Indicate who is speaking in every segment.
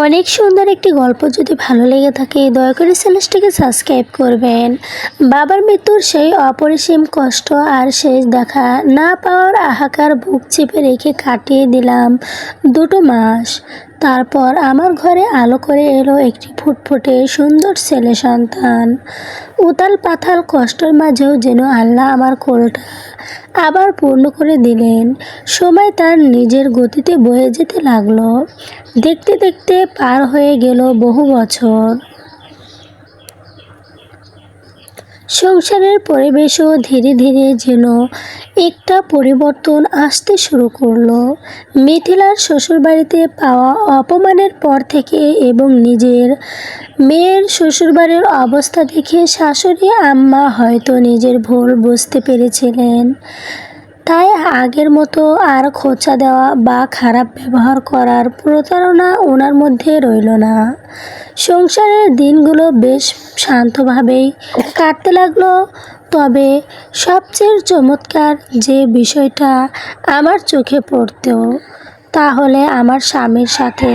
Speaker 1: অনেক সুন্দর একটি গল্প যদি ভালো লেগে থাকে দয়া করে চ্যানেলটিকে সাবস্ক্রাইব করবেন। বাবার মৃত্যুর সেই অপরিসীম কষ্ট আর শেষ দেখা না পাওয়ার হাহাকার বুক চেপে রেখে কাটিয়ে দিলাম 2 মাস। তারপর আমার ঘরে আলো করে এলো একটি ফুটফুটে সুন্দর ছেলে সন্তান। উতাল পাতাল কষ্টের মাঝেও যেন আল্লাহ আমার কোলটা আবার পূর্ণ করে দিলেন। সময় তার নিজের গতিতে বয়ে যেতে লাগলো। দেখতে দেখতে পার হয়ে গেল বহু বছর। সংসারের পরিবেশও ধীরে ধীরে যেন একটা পরিবর্তন আসতে শুরু করলো। মিথিলার শ্বশুরবাড়িতে পাওয়া অপমানের পর থেকে এবং নিজের মেয়ের শ্বশুরবাড়ির অবস্থা দেখে শাশুড়ি আম্মা হয়তো নিজের ভুল বুঝতে পেরেছিলেন। তাই আগের মতো আর খোঁচা দেওয়া বা খারাপ ব্যবহার করার প্রতারণা ওনার মধ্যে রইল না। সংসারের দিনগুলো বেশ শান্তভাবেই কাটতে লাগলো। তবে সবচেয়ে চমৎকার যে বিষয়টা আমার চোখে পড়তো তা হলে আমার স্বামীর সাথে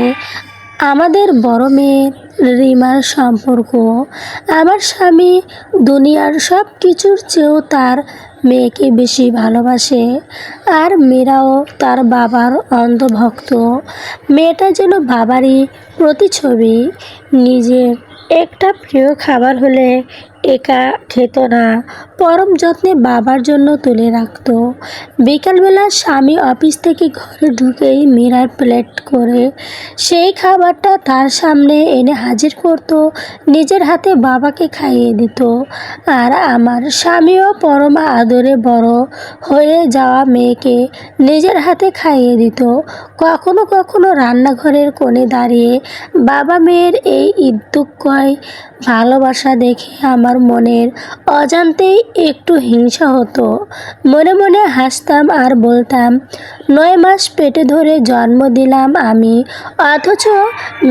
Speaker 1: আমাদের বড় মেয়ে রিমার সম্পর্ক। আমার স্বামী দুনিয়ার সব কিছুর চেয়েও তার মেয়েকে বেশি ভালোবাসে, আর মেয়েরাও তার বাবার অন্ধভক্ত। মেয়েটা যেন বাবারই প্রতিছবি। নিজের একটা প্রিয় খাবার হলে একা খেত না, পরম যত্নে বাবার জন্য তুলে রাখত। বিকালবেলা স্বামী অফিস থেকে ঘরে ঢুকেই মীরার প্লেট করে সেই খাবারটা তার সামনে এনে হাজির করত, নিজের হাতে বাবাকে খাইয়ে দিত। আর আমার স্বামীও পরম আদরে বড় হয়ে যাওয়া মেয়েকে নিজের হাতে খাইয়ে দিত। কখনো কখনো রান্নাঘরের কোণে দাঁড়িয়ে বাবা মেয়ের এই ইদ্যুক্কয় ভালোবাসা দেখে আমার মনের অজান্তেই একটু হিংসা হতো। মনে মনে হাসতাম আর বলতাম, 9 মাস পেটে ধরে জন্ম দিলাম আমি, অথচ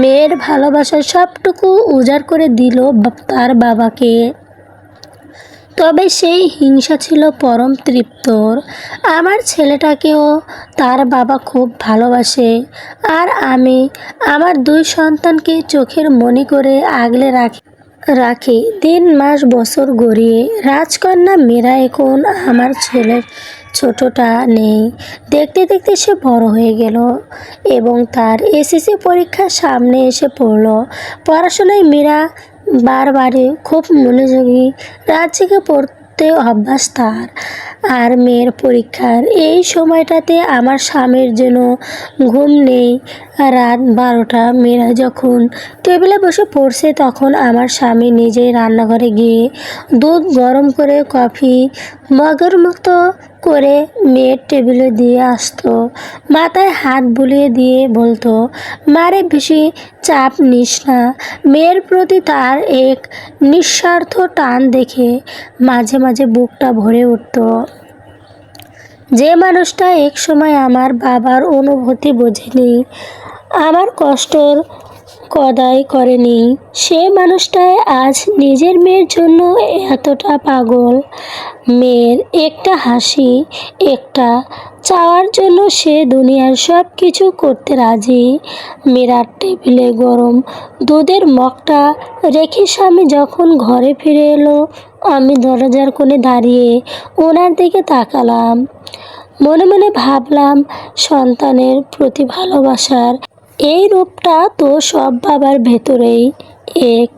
Speaker 1: মেয়ের ভালোবাসা সবটুকু উজাড় করে দিল তার বাবাকে। তবে সেই হিংসা ছিল পরম তৃপ্তর। আমার ছেলেটাকেও তার বাবা খুব ভালোবাসে, আর আমি আমার 2 সন্তানকে চোখের মণি করে আগলে রাখি। দিন মাস বছর গড়িয়ে রাজকন্যা মীরা এখন আমার ছেলের ছোটটা নেই। দেখতে দেখতে সে বড় হয়ে গেল এবং তার এসএসসি পরীক্ষা সামনে এসে পড়ল। পড়াশোনায় মীরা বারবারই খুব মনোযোগী, রাত জেগে পড়তে অভ্যাস তার। আর মেয়ের পরীক্ষার এই সময়টাতে আমার স্বামীর যেন ঘুম নেই। রাত 12টা মীরা যখন টেবিলে বসে পড়ছে তখন আমার স্বামী নিজেই রান্নাঘরে গিয়ে দুধ গরম করে কফি মগের মতো করে মেয়ের টেবিলে দিয়ে আসতো। মাথায় হাত বুলিয়ে দিয়ে বলতো, মারে বেশি চাপ নিস না। মেয়ের প্রতি তার এক নিঃস্বার্থ টান দেখে মাঝে মাঝে বুকটা ভরে উঠত। যে মানুষটা এক সময় আমার বাবার অনুভূতি বোঝেনি, আমার কষ্টর কদাই করেনি, সে মানুষটাই আজ নিজের মেয়ের জন্য এতটা পাগল। মেয়ের একটা হাসি, একটা চাওয়ার জন্য সে দুনিয়ার সব কিছু করতে রাজি। মীরার টেবিলে গরম দুধের মগটা রেখে স্বামী যখন ঘরে ফিরে এলো, আমি দরজার কোণে দাঁড়িয়ে ওনার দিকে তাকালাম। মনে মনে ভাবলাম, সন্তানের প্রতি ভালোবাসার এই রূপটা তো সব বাবার ভেতরেই এক।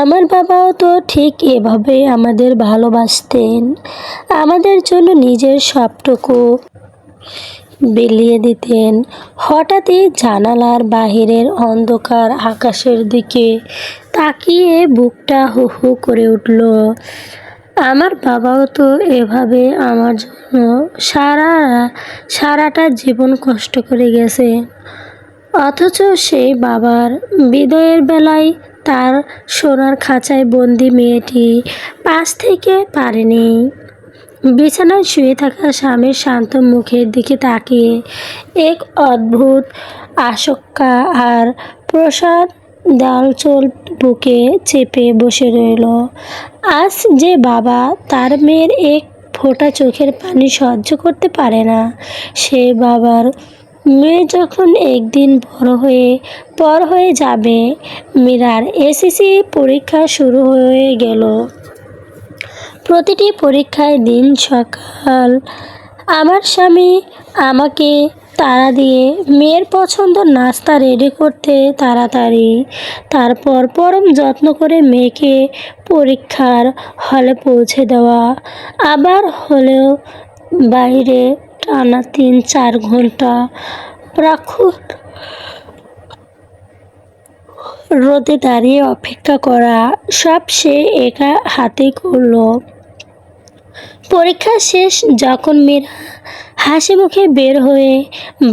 Speaker 1: আমার বাবাও তো ঠিক এভাবেই আমাদের ভালোবাসতেন, আমাদের জন্য নিজের সবটুকু বিলিয়ে দিতেন। হঠাৎই জানালার বাহিরের অন্ধকার আকাশের দিকে তাকিয়ে বুকটা হু হু করে উঠল। আমার বাবাও তো এভাবে আমার জন্য সারাটা জীবন কষ্ট করে গেছে, অথচ সেই বাবার বিদায়ের বেলায় তার সোনার খাঁচায় বন্দি মেয়েটি পাশ থেকে পারেনি। বিছানায় শুয়ে থাকা স্বামীর শান্ত মুখের দিকে তাকিয়ে এক অদ্ভুত আশঙ্কা আর প্রসাদ দালচোল বুকে চেপে বসে রইল। আজ যে বাবা তার মেয়ের এক ফোঁটা চোখের পানি সহ্য করতে পারে না, সে বাবার মেয়ে যখন একদিন বড় হয়ে যাবে। মীরার এসএসসি পরীক্ষা শুরু হয়ে গেল। প্রতিটি পরীক্ষায় দিন সকাল আমার স্বামী আমাকে তাড়া দিয়ে মেয়ের পছন্দ নাস্তা রেডি করতে তাড়াতাড়ি, তারপর পরম যত্ন করে মেয়েকে পরীক্ষার হলে পৌঁছে দেওয়া, আবার হলেও বাইরে টানা 3-4 ঘন্টা প্রাক্ষণ রোদে দাঁড়িয়ে অপেক্ষা করা, সব সে একা হাতেই করলো। পরীক্ষা শেষ যখন মীরা হাসি মুখে বের হয়ে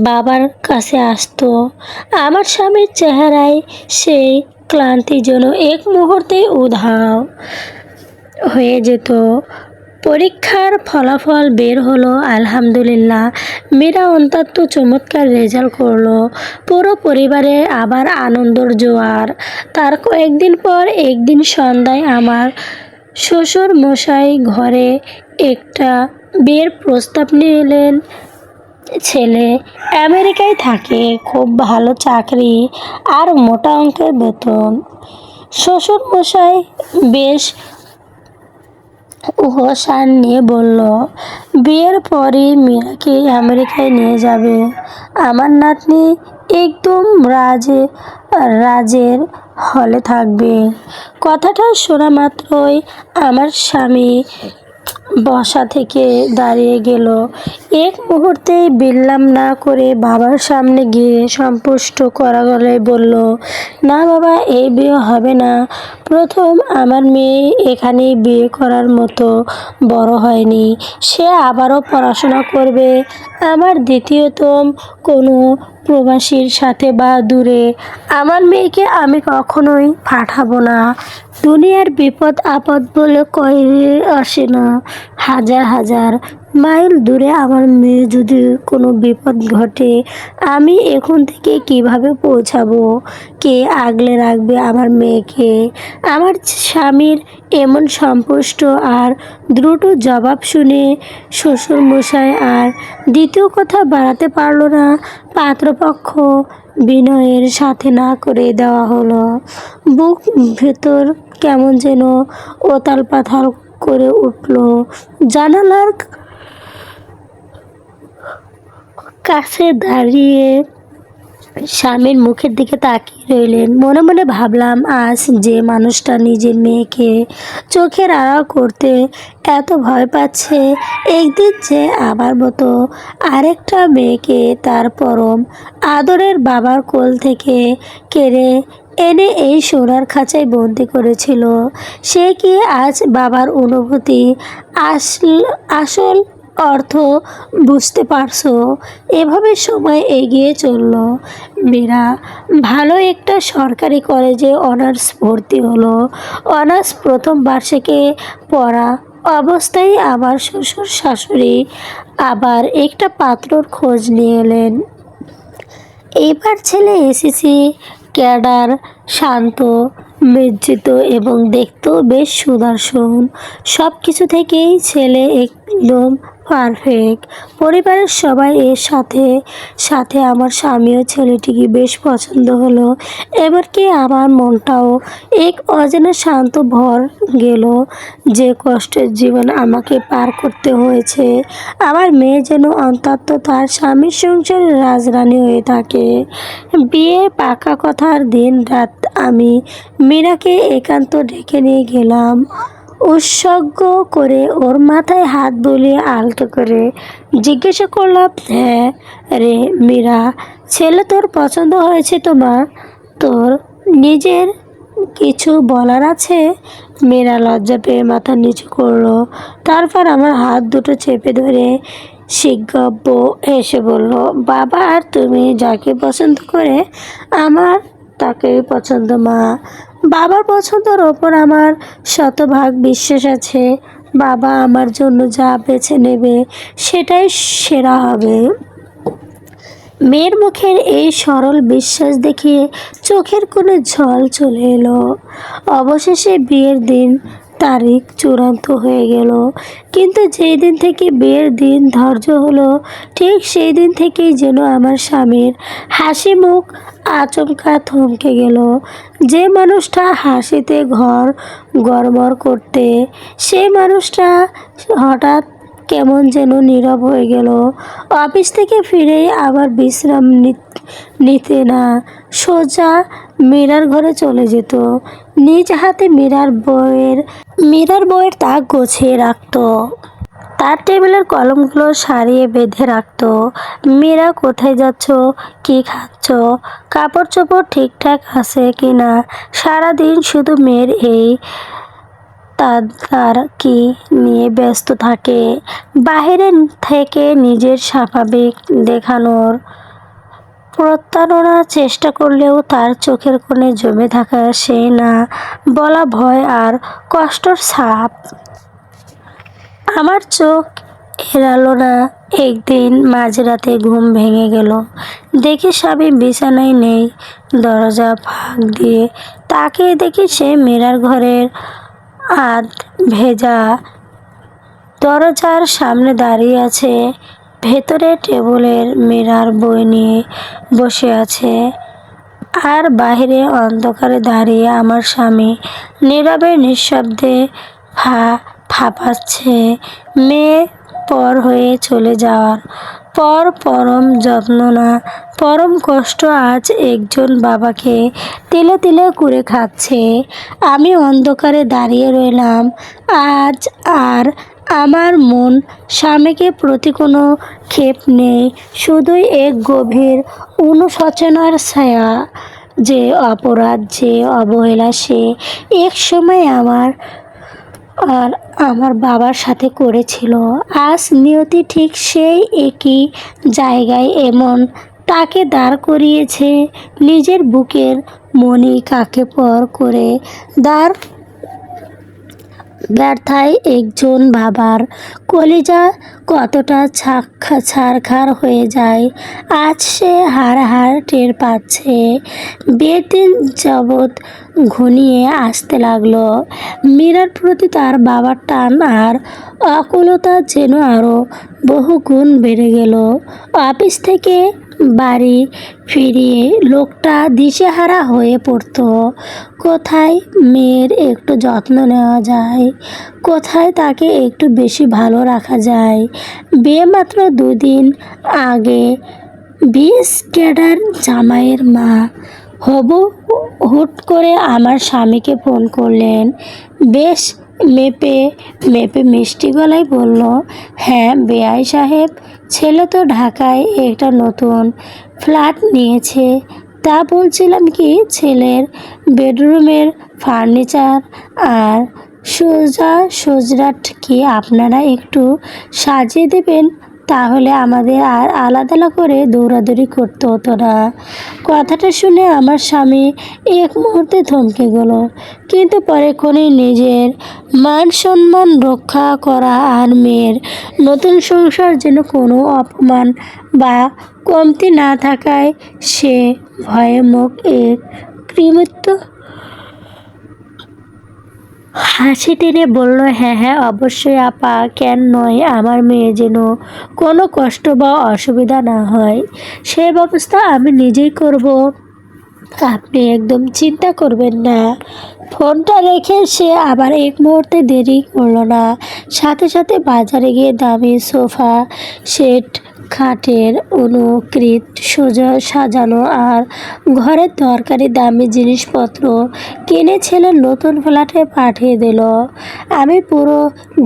Speaker 1: বাবার কাছে আসতো, আমার স্বামীর চেহারায় সেই ক্লান্তি যেন এক মুহূর্তে উধাও হয়ে যেত। পরীক্ষার ফলাফল বের হলো, আলহামদুলিল্লাহ। মীরা অত্যন্ত চমৎকার রেজাল্ট করলো। পুরো পরিবারে আবার আনন্দর জোয়ার। তার কয়েকদিন পর একদিন সন্ধ্যায় আমার শ্বশুর মশাই ঘরে একটা বিয়ের প্রস্তাব নিলেন। ছেলে আমেরিকায় থাকে, খুব ভালো চাকরি আর মোটা অঙ্কের বেতন। শ্বশুর মশাই বেশ উহসান নিয়ে বলল, বিয়ের পরই মীরাকে আমেরিকায় নিয়ে যাবে। আমার নাতনি একদম রাজের হলে থাকবে। কথাটা শোনা মাত্রই আমার স্বামী বসা থেকে দাঁড়িয়ে গেল। এক মুহূর্তে বিল্লাম না করে বাবার সামনে গিয়ে সন্তুষ্ট করা গলায় বলল, না বাবা, এই বিয়ে হবে না। প্রথম, আমার মেয়ে এখানেই বিয়ে করার মতো বড় হয়নি, সে আবারও পড়াশোনা করবে। আমার দ্বিতীয়ত, কোনো প্রবাসীর সাথে বা দূরে আমার মেয়েকে আমি কখনোই পাঠাবো না। দুনিয়ার বিপদ আপদ বলে কয়ে আসে না, হাজার হাজার মাইল দূরে আমার মেয়ে যদি কোনো বিপদ ঘটে, আমি এখন থেকে কিভাবে পৌঁছাবো? কে আগলে রাখবে আমার মেয়েকে? আমার স্বামীর এমন স্পষ্ট আর দ্রুত জবাব শুনে শ্বশুরমশাই আর দ্বিতীয় কথা বাড়াতে পারল না। পাত্রপক্ষ বিনয়ের সাথে না করে দেওয়া হলো। বুক ভেতর কেমন যেন ওতাল পাতাল করে উঠল। জানালার কাছে দাঁড়িয়ে স্বামীর মুখের দিকে তাকিয়ে রইলেন। মনে মনে ভাবলাম, আজ যে মানুষটা নিজের মেয়েকে চোখের আড়াল করতে এত ভয় পাচ্ছে, একদিন যে আমার মতো আরেকটা মেয়েকে তার পরম আদরের বাবার কোল থেকে কেড়ে এনে এই সোনার খাঁচায় বন্দি করেছিল, সে কি আজ বাবার অনুভূতি আসল অর্থ বুঝতে পারছো? এভাবে সময় এগিয়ে চলল। মীরা ভালো একটা সরকারি কলেজে অনার্স ভর্তি হলো। অনার্স প্রথম বার্ষিকে পড়া অবস্থায় আমার শ্বশুর শাশুড়ি আবার একটা পাত্রর খোঁজ নিয়ে এলেন। এবার ছেলে এসএসসি ক্যাডার, শান্ত, লজ্জিত এবং দেখতেও বেশ সুদর্শন। সব কিছু থেকেই ছেলে একদম পারফেক্ট। পরিবারের সবাই এর সাথে সাথে আমার স্বামীও ছেলেটিকে বেশ পছন্দ হলো। এমনকি আমার মনটাও এক অজানা শান্ত ভর গেল। যে কষ্টের জীবন আমাকে পার করতে হয়েছে, আমার মেয়ে যেন অন্তত তার স্বামীর সংসারের রাজরানী হয়ে থাকে। বিয়ের পাকা কথার দিন রাত আমি মীরাকে একান্ত ডেকে নিয়ে গেলাম। উৎসর্গ করে ওর মাথায় হাত বুলিয়ে আলতো করে জিজ্ঞাসা করলাম, হ্যাঁ রে মীরা, ছেলে তোর পছন্দ হয়েছে তো মা? তোর নিজের কিছু বলার আছে? মীরা লজ্জা পেয়ে মাথা নিচু করলো। তারপর আমার হাত দুটো চেপে ধরে সিগব্য হেসে বলল, বাবা আর তুমি যাকে পছন্দ করে আমার তাকেই পছন্দ মা। বাবার পছন্দের ওপর আমার শতভাগ বিশ্বাস আছে। বাবা আমার জন্য যা বেছে নেবে সেটাই সেরা হবে। মেয়ের মুখের এই সরল বিশ্বাস দেখে চোখের কোণে জল চলে এলো। অবশেষে বিয়ের দিন তারিখ চূড়ান্ত হয়ে গেল। কিন্তু যেই দিন থেকে বিয়ের দিন ধার্য হলো, ঠিক সেই দিন থেকেই যেন আমার স্বামীর হাসি মুখ আচমকা থমকে গেল। যে মানুষটা হাসিতে ঘর গড়বড় করতে, সেই মানুষটা হঠাৎ কেমন যেন নীরব হয়ে গেল। অফিস থেকে ফিরেই আবার বিশ্রাম নিতে না, সোজা মীরার ঘরে চলে যেত। নিজ হাতে মীরার বইয়ের তাক গুছিয়ে রাখত, তার টেবিলের কলমগুলো সারিয়ে বেঁধে রাখতো। মীরা, কোথায় যাচ্ছ, কি খাচ্ছ, কাপড় চোপড় ঠিকঠাক আছে কিনা, সারাদিন শুধু মেয়ের এই তার কি নিয়ে ব্যস্ত থাকে। বাহিরে থেকে নিজের স্বাভাবিক দেখানোর প্রতারণার চেষ্টা করলেও তার চোখের কোণে জমে থাকা সেই না বলা ভয় আর কষ্টর ছাপ আমার চোখ এড়ালো না। একদিন মাঝরাতে ঘুম ভেঙে গেল, দেখি স্বামী বিছানায় নেই। দরজা ফাঁক দিয়ে তাকিয়ে দেখি সে মীরার ঘরের আধ ভেজা দরজার সামনে দাঁড়িয়ে আছে। ভেতরে টেবিলের মীরার বই নিয়ে বসে আছে, আর বাহিরে অন্ধকারে দাঁড়িয়ে আমার স্বামী নীরবে নিঃশব্দে ফাঁপাচ্ছে। মেয়ে পর হয়ে চলে যাওয়ার পর পরম যত্ন না পরম কষ্ট আজ একজন বাবাকে তিলে তিলে কুরে খাচ্ছে। আমি অন্ধকারে দাঁড়িয়ে রইলাম আজ, আর আমার মন স্বামীকে প্রতি কোনো ক্ষেপ নেই, শুধুই এক গভীর অনুশোচনার ছায়া। যে অপরাধ, যে অবহেলা সে এক সময় আর আমার বাবার সাথে করেছিল, আজ নিয়তি ঠিক সেই একই জায়গায় এমন তাকে দাঁড় করিয়েছে। নিজের বুকের মনি কাকে পর করে দাঁড় ব্যর্থায় একজন বাবার কলিজা কতটা ছারখার হয়ে যায়, আজ সে হাড় টের পাচ্ছে। বিয়ের দিন যাবৎ ঘনিয়ে আসতে লাগলো, মীরার প্রতি তার বাবার টান আর আকুলতা যেন আরও বহুগুণ বেড়ে গেল। অফিস থেকে বাড়ি ফিরিয়ে লোকটা দিশেহারা হয়ে পড়ত। কোথায় মেয়ের একটু যত্ন নেওয়া যায়, কোথায় তাকে একটু বেশি ভালো রাখা যায়। বিয়ে মাত্র 2 দিন আগে বিএস ক্যাডার জামাইয়ের মা হবু হুট করে আমার স্বামীকে ফোন করলেন। বেশ মেপে মিষ্টি গলায় বলল, হ্যাঁ বেয়াই সাহেব, ছেলে তো ঢাকায় একটা নতুন ফ্ল্যাট নিয়েছে। তা বলছিলাম কি, ছেলের বেডরুমের ফার্নিচার আর সজরাট কি আপনারা একটু সাজিয়ে দেবেন, তাহলে আমাদের আর আলাদা করে দৌড়াদৌড়ি করতে হতো না। কথাটা শুনে আমার স্বামী এক মুহূর্তে থমকে গেল, কিন্তু পরেক্ষণেই নিজের মান সম্মান রক্ষা করা আর মেয়ের নতুন সংসার যেন কোনো অপমান বা কমতি না থাকায় সে ভয়ে মুখ এক কৃমিত্ব হাসি টেনে বলল, হ্যাঁ হ্যাঁ অবশ্যই আপা, কেন নয়। আমার মেয়ে যেন কোনো কষ্ট বা অসুবিধা না হয়, সে ব্যবস্থা আমি নিজেই করব, আপনি একদম চিন্তা করবেন না। ফোনটা রেখে সে আবার এক মুহূর্তে দেরি করল না, সাথে সাথে বাজারে গিয়ে দামি সোফা সেট, খাটের অনুকৃত সাজানো আর ঘরের দরকারি দামি জিনিসপত্র কিনে ছেলের নতুন ফ্ল্যাটে পাঠিয়ে দিল। আমি পুরো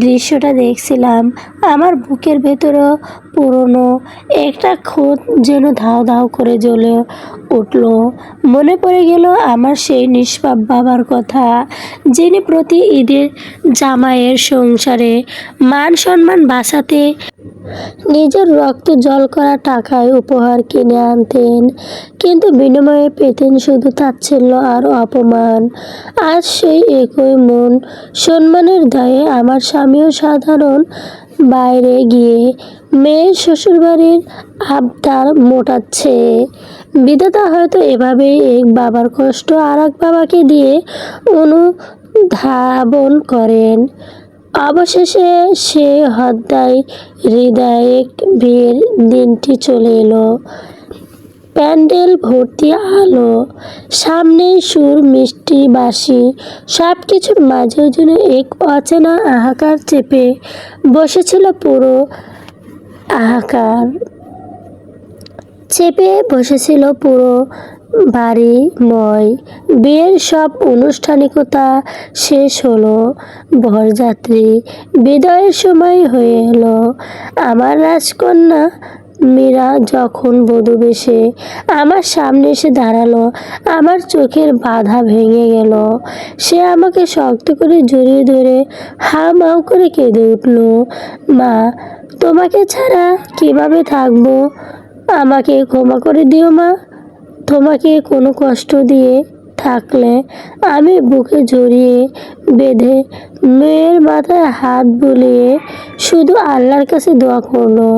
Speaker 1: দৃশ্যটা দেখছিলাম, আমার বুকের ভেতরেও পুরনো একটা খুঁত যেন ধাও ধাও করে জ্বলে উঠল। মনে পড়ে গেল আমার সেই নিষ্পাপ বাবার কথা, যিনি প্রতি ঈদে জামাইয়ের সংসারে মান সম্মান বাঁচাতে নিজের রক্ত জল করা টাকায় উপহার কিনে আনতেন, কিন্তু বিনিময়ে পেতেন শুধু তাচ্ছিল্য আর অপমান। আজ সেই একই মন সম্মানের দায়ে আমার স্বামীও সাধারণ বাইরে গিয়ে মেয়ের শ্বশুরবাড়ির আবদার মোটাচ্ছে। বিধাতা হয়তো এভাবেই এক বাবার কষ্ট আর এক বাবাকে দিয়ে ধাবন করেন। অবশেষে সে হৃদয়ে বিয়ের দিনটি চলে এলো। প্যান্ডেল ভর্তি আলো, সামনে সুর, মিষ্টি বাঁশি, সব কিছুর মাঝেও যেন এক অচেনা হাহাকার চেপে বসেছিল পুরো হাহাকার চেপে বসেছিল পুরো বাড়িময়। বিয়ের সব আনুষ্ঠানিকতা শেষ হলো। বরযাত্রী বিদায়ের সময় হয়ে এলো। আমার রাজকন্যা মীরা যখন বধূ বেশে আমার সামনে এসে দাঁড়ালো, আমার চোখের বাধা ভেঙে গেল। সে আমাকে শক্ত করে জড়িয়ে ধরে হাউমাউ করে কেঁদে উঠল। মা, তোমাকে ছাড়া কিভাবে থাকবো? আমাকে ক্ষমা করে দিও মা। তোমাকে কোনো কষ্ট দিয়ে থাকলে। আমি বুকে জড়িয়ে বেঁধে মেয়ের মাথায় হাত বুলিয়ে শুধু আল্লাহর কাছে দোয়া করলো,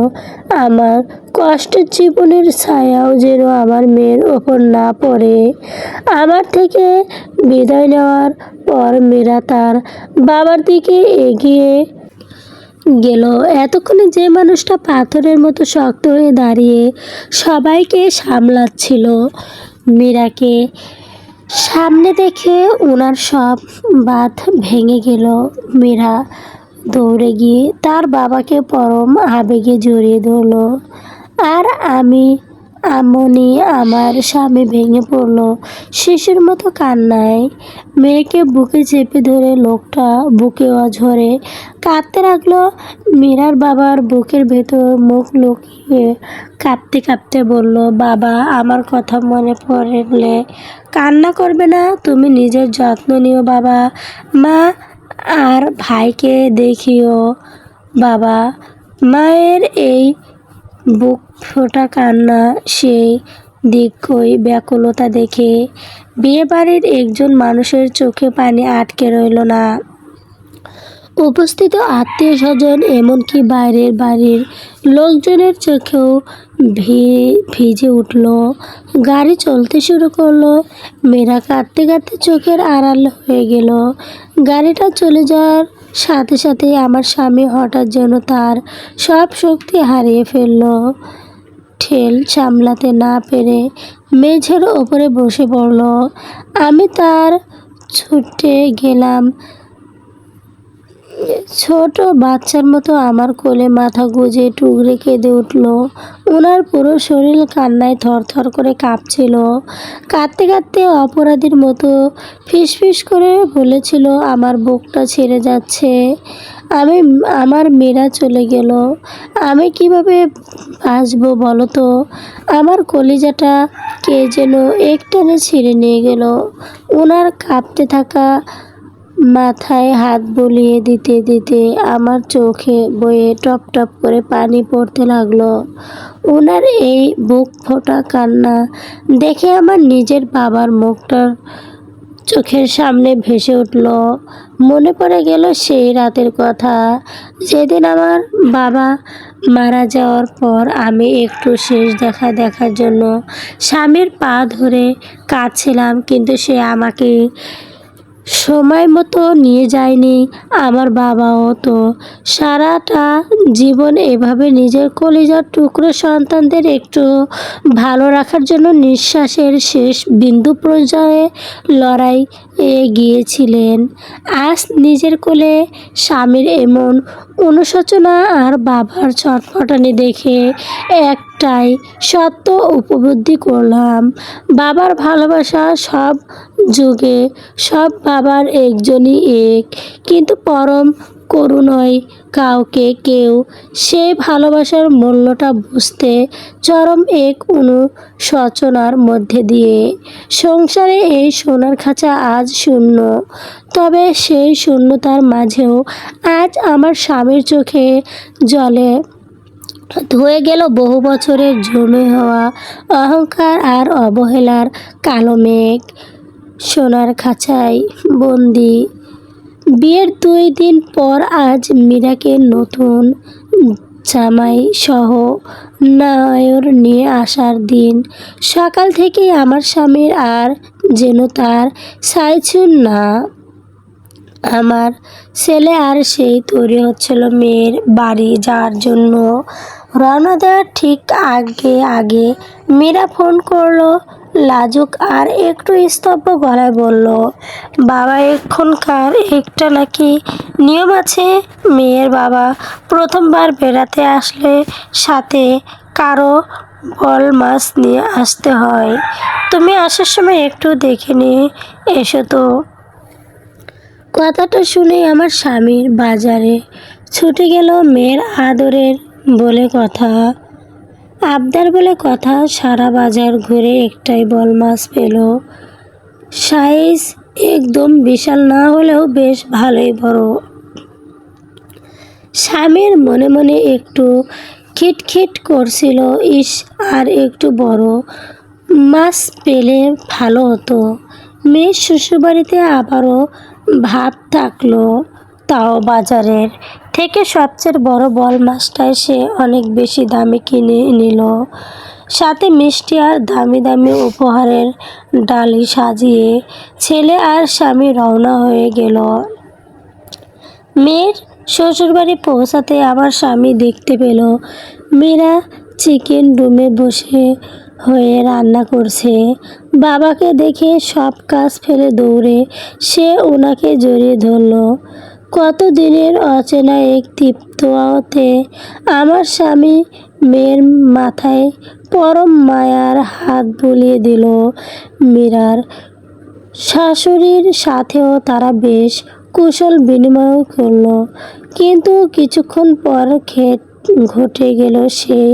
Speaker 1: আমার কষ্টের জীবনের ছায়াও যেন আমার মেয়ের ওপর না পড়ে। আমার থেকে বিদায় নেওয়ার পর মীরা তার বাবার দিকে এগিয়ে গেল। এতক্ষণে যে মানুষটা পাথরের মতো শক্ত হয়ে দাঁড়িয়ে সবাইকে সামলাচ্ছিল, মীরাকে সামনে দেখে ওনার সব বাঁধ ভেঙে গেল। মীরা দৌড়ে গিয়ে তার বাবাকে পরম আবেগে জড়িয়ে ধরল। আর আমার স্বামী ভেঙে পড়ল শিশুর মতো কান্নায়। মেয়েকে বুকে চেপে ধরে লোকটা বুকে অঝরে কাঁদতে লাগলো। মীরার বাবার বুকের ভেতর মুখ লুকিয়ে কাঁদতে কাঁদতে বলল, বাবা, আমার কথা মনে পড়লে কান্না করবে না? তুমি নিজের যত্ন নিও বাবা। মা আর ভাইকে দেখিও বাবা। মায়ের এই বুক ফোটা কান্না, সেই দীর্ঘই ব্যাকুলতা দেখে বিয়েবাড়ির একজন মানুষের চোখে পানি আটকে রইল না। উপস্থিত আত্মীয় স্বজন, এমনকি বাইরের বাড়ির লোকজনের চোখেও ভিজে উঠল। গাড়ি চলতে শুরু করলো। মেয়েরা কাঁদতে কাঁদতে চোখের আড়াল হয়ে গেল। গাড়িটা চলে যাওয়ার সাথে সাথে আমার স্বামী হঠাৎ যেন তার সব শক্তি হারিয়ে ফেলল। ঠেল সামলাতে না পেরে মেঝের ওপরে বসে পড়ল। আমি তার ছুটে গেলাম। ছোট বাচ্চার মতো আমার কোলে মাথা গুজে টুকরে কেঁদে উঠল। ওনার পুরো শরীর কান্নায় থরথর করে কাঁপছিল। কাঁদতে কাঁদতে অপরাধীর মতো ফিসফিস করে বলেছিল, আমার বুকটা ছেড়ে যাচ্ছে। আমার মেয়েরা চলে গেল। আমি কিভাবে বাঁচবো বলো তো? আমার কলিজাটা কে যেন একটানে ছিঁড়ে নিয়ে গেল। ওনার কাঁপতে থাকা মাথায় হাত বুলিয়ে দিতে দিতে আমার চোখে বয়ে টপ টপ করে পানি পড়তে লাগলো। ওনার এই বুক ফোটা কান্না দেখে আমার নিজের বাবার মুখটা চোখের সামনে ভেসে উঠল। মনে পড়ে গেল সেই রাতের কথা, যেদিন আমার বাবা মারা যাওয়ার পর আমি একটু শেষ দেখার জন্য স্বামীর পা ধরে কাঁদছিলাম, কিন্তু সে আমাকে সময় মতো নিয়ে যায়নি। আমার বাবাও তো সারাটা জীবন এভাবে নিজের কলিজার টুকরো সন্তানদের একটু ভালো রাখার জন্য নিঃশ্বাসের শেষ বিন্দু পর্যায়ে লড়াই গিয়েছিলেন। আজ নিজের কোলে স্বামীর এমন অনুশোচনা আর বাবার ছটফটানি দেখে একটাই সত্য উপলব্ধি করলাম, বাবার ভালোবাসা সব যুগে, সব বাবার একজনই এক, কিন্তু পরম করুণায় কাউকে কেউ সেই ভালোবাসার মূল্যটা বুঝতে চরম এক অনুশোচনার মধ্যে দিয়ে। সংসারে এই সোনার খাঁচা আজ শূন্য, তবে সেই শূন্যতার মাঝেও আজ আমার স্বামীর চোখে জলে ধুয়ে গেল বহু বছরের জমে হওয়া অহংকার আর অবহেলার কালো মেঘ। সোনার খাঁচায় বন্দি। বিয়ের 2 দিন পর আজ মীরাকে নতুন জামাই সহ নায়র নিয়ে আসার দিন। সকাল থেকেই আমার স্বামীর আর যেন তার ছাইছুন না। আমার ছেলে আর সেই তৈরি হচ্ছিল মেয়ের বাড়ি যাওয়ার জন্য। রওনা দেওয়ার ঠিক আগে আগে মীরা ফোন করলো। লাজুক আর একটু স্তব্ধ গলায় বলল, বাবা এখনকার একটা নাকি নিয়ম আছে, মেয়ের বাবা প্রথমবার বেড়াতে আসলে সাথে কারো বল মাছ নিয়ে আসতে হয়। তুমি আসার সময় একটু দেখে নিয়ে এসো তো। কথাটা শুনে আমার স্বামীর বাজারে ছুটে গেল। মেয়ের আদরের বলে কথা, আবদার বলে কথা, সারা বাজার ঘুরে একটাই বল মাছ পেল। সাইজ একদম বিশাল না হলেও বেশ ভালোই বড়। স্বামীর মনে মনে একটু খিটখিট করছিল, ইস আর একটু বড় মাছ পেলে ভালো হতো। মেয়ের শ্বশুরবাড়িতে আবারও ভাব থাকলো, তাও বাজারের থেকে সবচেয়ে বড় বল মাছটাই সে অনেক বেশি দামে কিনে নিল। সাথে মিষ্টি আর দামি দামি উপহারের ডালি সাজিয়ে ছেলে আর স্বামী রওনা হয়ে গেল। মেয়ের শ্বশুরবাড়ি পৌঁছাতে আমার স্বামী দেখতে পেল মীরা চিকেন রুমে বসে হয়ে রান্না করছে। বাবাকে দেখে সব কাজ ফেলে দৌড়ে সে ওনাকে জড়িয়ে ধরল। কত দিনের অচেনা এক তৃপ্তিতে আমার স্বামী মেয়ের মাথায় পরম মায়ার হাত বুলিয়ে দিল। মীরার শাশুড়ির সাথেও তারা বেশ কুশল বিনিময় করল, কিন্তু কিছুক্ষণ পর ঘটে গেল সেই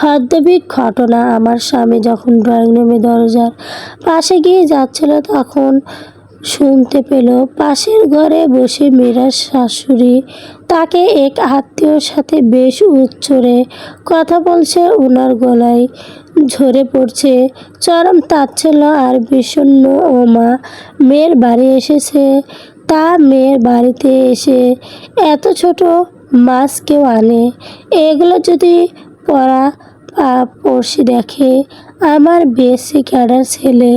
Speaker 1: হদ্দবিক ঘটনা। আমার স্বামী যখন ড্রয়িং রুমে দরজার পাশে গিয়ে যাচ্ছিল তখন শুনতে পেল পাশের ঘরে বসে মীরার শাশুড়ি তাকে এক আত্মীয়র সাথে বেশ উচ্চরে কথা বলছে। ওনার গলায় ঝরে পড়ছে চরম তাচ্ছিল্য আর বিষণ্ণ। ও মা মেয়ের বাড়ি এসেছে, তা মেয়ের বাড়িতে এসে এত ছোট মাছ কেউ আনে? এগুলো যদি পড়া পড়শি দেখে, আমার বিএসসি ক্যাডার ছেলে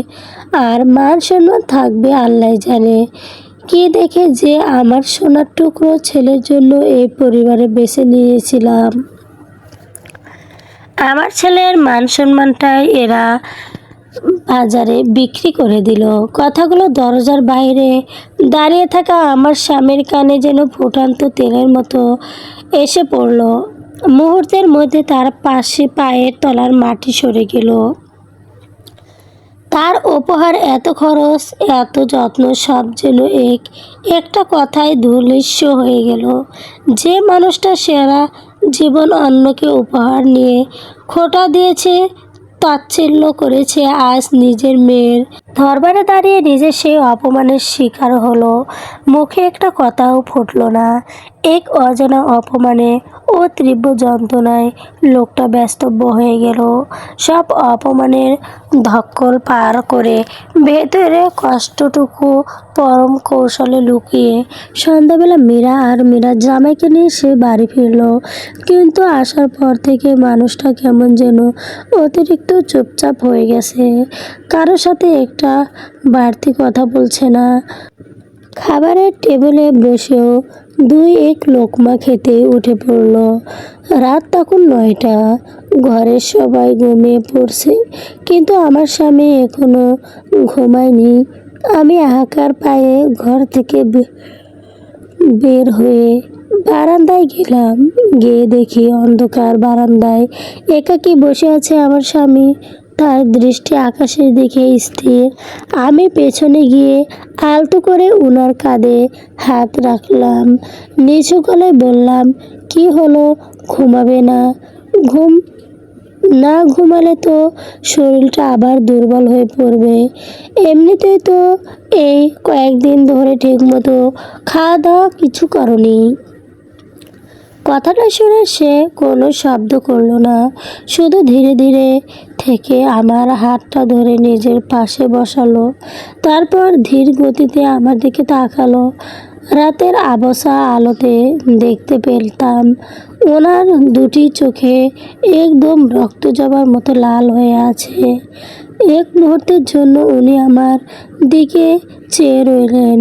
Speaker 1: আর মান সম্মান থাকবে আল্লাহ জানে। কি দেখে যে আমার সোনার টুকরো ছেলের জন্য এই পরিবারে বেছে নিয়েছিলাম। আমার ছেলের মান সম্মানটাই এরা বাজারে বিক্রি করে দিল। কথাগুলো দরজার বাইরে দাঁড়িয়ে থাকা আমার স্বামীর কানে যেন ফুটন্ত তেলের মতো এসে পড়ল। মুহূর্তের মধ্যে তার পাশে পায়ের তলার মাটি সরে গেল। তার উপহার, এত খরচ, এত যত্ন সব যেন একটা কথায় ধূলিস্য হয়ে গেল। যে মানুষটা সারা জীবন অন্যকে উপহার নিয়ে খোঁটা দিয়েছে, তাচ্ছিল্য করেছে, আজ নিজের মেয়ের দরবারে দাঁড়িয়ে নিজে সেই অপমানের শিকার হলো। মুখে একটা কথাও ফুটল না। এক অজানা অপমানে ও তীব্র যন্ত্রণায় লোকটা ব্যস্তব্য হয়ে গেল। সব অপমানের ধকল পার করে ভেতরে কষ্টটুকু পরম কৌশলে লুকিয়ে সন্ধ্যাবেলা মীরা আর মীরার জামাইকে নিয়ে সে বাড়ি ফিরল। কিন্তু আসার পর থেকে মানুষটা কেমন যেন অতিরিক্ত চুপচাপ হয়ে গেছে, কারো সাথে একটা বাড়তি কথা বলছে না। খাবারের টেবিলে বসেও দুই এক লোকমা খেতে উঠে পড়ল। রাত তখন 9টা। ঘরের সবাই ঘুমিয়ে পড়ছে, কিন্তু আমার স্বামী এখনো ঘুমায়নি। আমি হাহাকার পায়ে ঘর থেকে বের হয়ে বারান্দায় গেলাম। গিয়ে দেখি অন্ধকার বারান্দায় একাকী বসে আছে আমার স্বামী। তার দৃষ্টি আকাশের দিকে স্থির। আমি পেছনে গিয়ে আলতো করে উনার কাঁধে হাত রাখলাম। নিচু গলায় বললাম, কি হলো, ঘুমাবে না? ঘুম না ঘুমালে তো শরীরটা আবার দুর্বল হয়ে পড়বে। এমনিতেই তো এই কয়েকদিন ধরে ঠিকমতো খাওয়া দাওয়া কিছু করনি। কথাটা শুনে সে কোনো শব্দ করল না, শুধু ধীরে ধীরে থেকে আমার হাতটা ধরে নিজের পাশে বসালো। তারপর ধীর গতিতে আমার দিকে তাকালো। রাতের আবছা আলোতে দেখতে পেতাম ওনার দুটি চোখে একদম রক্ত জবার মতো লাল হয়ে আছে। এক মুহূর্তের জন্য উনি আমার দিকে চেয়ে রইলেন,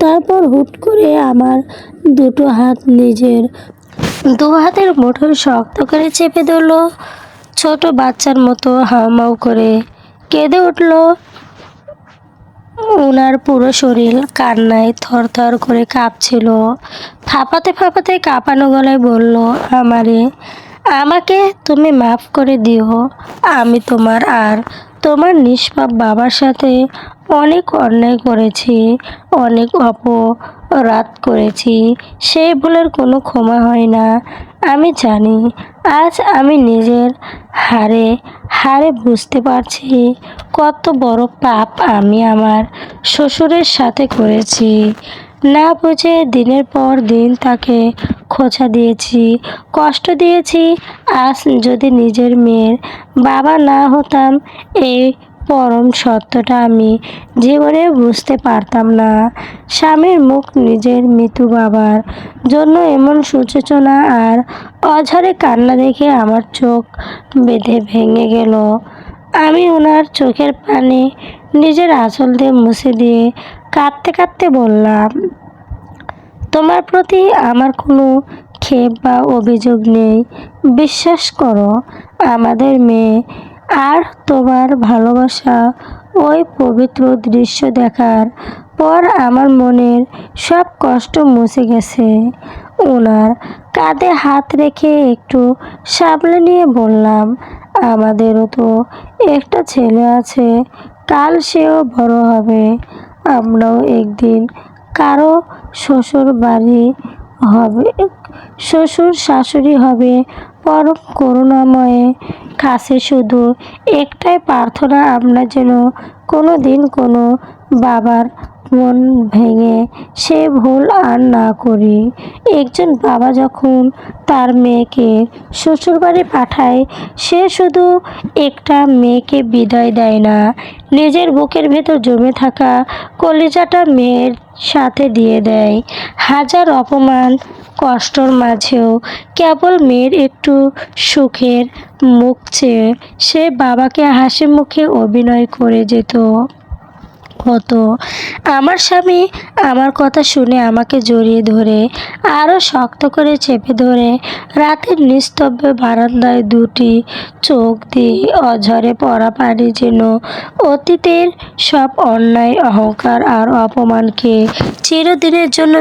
Speaker 1: তারপর হুট করে আমার দুটো হাত নিজের দু হাতের মুঠোয় শক্ত করে চেপে ধরলো। ছোট বাচ্চার মতো হাউমাউ করে কেঁদে উঠল। ওনার পুরো শরীর কান্নায় থরথর করে কাঁপছিল। ফাঁপাতে ফাঁপাতে কাঁপানো গলায় বলল, আমাকে তুমি মাফ করে দিও। আমি তোমার আর তোমার নিষ্পাপ বাবার সাথে অনেক অন্যায় করেছি, অনেক অপরাধ করেছি। সেই ভুলের কোনো ক্ষমা হয় না। আমি জানি আজ আমি নিজের হাড়ে হাড়ে বুঝতে পারছি কত বড় পাপ আমি আমার শ্বশুরের সাথে করেছি। না বুঝে দিনের পর দিন তাকে খোঁচা দিয়েছি, কষ্ট দিয়েছি। আজ যদি নিজের মেয়ের বাবা না হতাম, এই পরম সত্যটা আমি জীবনে বুঝতে পারতাম না। স্বামীর মুখ নিজের মৃত্যু বাবার জন্য এমন সূচনা আর অঝরে কান্না দেখে আমার চোখ বেঁধে ভেঙে গেল। আমি ওনার চোখের পানি নিজের আঁচল দিয়ে মুছে দিয়ে কাঁদতে কাঁদতে বললাম, তোমার প্রতি আমার কোনো ক্ষোভ বা অভিযোগ নেই। বিশ্বাস করো, আমাদের মেয়ে আর তোমার ভালোবাসা, ওই পবিত্র দৃশ্য দেখার পর আমার মনের সব কষ্ট মুছে গেছে। ওনার কাঁধে হাত রেখে একটু সামলে নিয়ে বললাম, আমাদেরও তো একটা ছেলে আছে, কাল সেও বড় হবে। আমরাও একদিন কারো শ্বশুর বাড়ি হবে, শ্বশুর শাশুড়ি হবে। পরম করুণাময় কাছে শুধু একটাই প্রার্থনা, আমরা যেন কোনো দিন কোনো বাবার মন ভেঙে সে ভুল আর না করি। একজন বাবা যখন তার মেয়েকে শ্বশুরবাড়ি পাঠায়, সে শুধু একটা মেয়েকে বিদায় দেয় না, নিজের বুকের ভেতর জমে থাকা কলিজাটা মেয়ের সাথে দিয়ে দেয়। হাজার অপমান কষ্টর মাঝেও কেবল মেয়ের একটু সুখের মুখ চেয়ে সে বাবাকে হাসি মুখে অভিনয় করে যেত হতো। আমার স্বামী আমার কথা শুনে আমাকে জড়িয়ে ধরে আরও শক্ত করে চেপে ধরে রাতের নিস্তব্ধ বারান্দায় দুটি চোখ দিয়ে অঝরে পড়া পানি যেন অতীতের সব অন্যায়, অহংকার আর অপমানকে চিরদিনের জন্য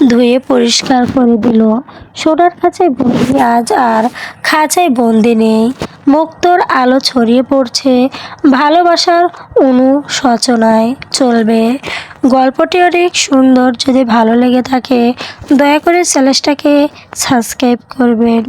Speaker 1: ধুয়ে পরিষ্কার করে দিল। সোনার খাঁচায় বন্দি আজ আর খাঁচায় বন্দি নেই। মুক্তোর আলো ছড়িয়ে পড়ছে ভালোবাসার অনুশোচনায় চলবে। গল্পটি অনেক সুন্দর। যদি ভালো লেগে থাকে দয়া করে চ্যানেলটাকে সাবস্ক্রাইব করবেন।